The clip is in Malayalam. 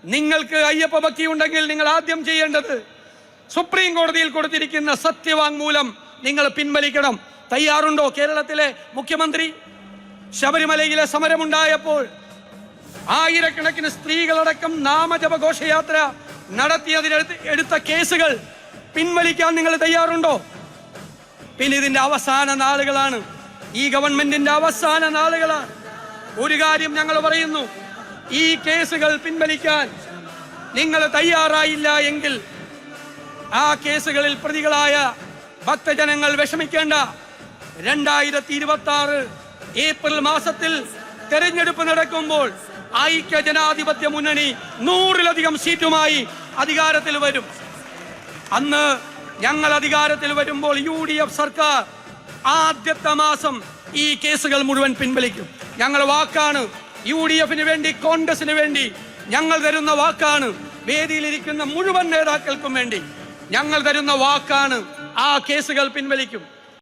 നിങ്ങൾക്ക് അയ്യപ്പ ഭക്തി ഉണ്ടെങ്കിൽ നിങ്ങൾ ആദ്യം ചെയ്യേണ്ടത് സുപ്രീം കോടതിയിൽ കൊടുത്തിരിക്കുന്ന സത്യവാങ്മൂലം നിങ്ങൾ പിൻവലിക്കണം. തയ്യാറുണ്ടോ? കേരളത്തിലെ മുഖ്യമന്ത്രി ശബരിമലയിലെ സമരമുണ്ടായപ്പോൾ ആയിരക്കണക്കിന് സ്ത്രീകളടക്കം നാമജപ ഘോഷയാത്ര നടത്തിയതിനെടുത്ത കേസുകൾ പിൻവലിക്കാൻ നിങ്ങൾ തയ്യാറുണ്ടോ? പിന്നെ ഇതിന്റെ അവസാന നാളുകളാണ്, ഈ ഗവൺമെന്റിന്റെ അവസാന നാളുകളാണ്. ഒരു കാര്യം ഞങ്ങൾ പറയുന്നു, ഈ കേസുകൾ പിൻവലിക്കാൻ നിങ്ങൾ തയ്യാറായില്ല എങ്കിൽ ആ കേസുകളിൽ പ്രതികളായ ഭക്തജനങ്ങൾ വിഷമിക്കേണ്ട. 2026 ഏപ്രിൽ മാസത്തിൽ തെരഞ്ഞെടുപ്പ് നടക്കുമ്പോൾ ഐക്യ ജനാധിപത്യ മുന്നണി 100-ലധികം സീറ്റുമായി അധികാരത്തിൽ വരും. അന്ന് ഞങ്ങൾ അധികാരത്തിൽ വരുമ്പോൾ UDF സർക്കാർ ആദ്യത്തെ മാസം ഈ കേസുകൾ മുഴുവൻ പിൻവലിക്കും. ഞങ്ങൾ വാക്കാണ്, UDFന് വേണ്ടി, കോൺഗ്രസിന് വേണ്ടി ഞങ്ങൾ തരുന്ന വാക്കാണ്. വേദിയിലിരിക്കുന്ന മുഴുവൻ നേതാക്കൾക്കും വേണ്ടി ഞങ്ങൾ തരുന്ന വാക്കാണ്, ആ കേസുകൾ പിൻവലിക്കും.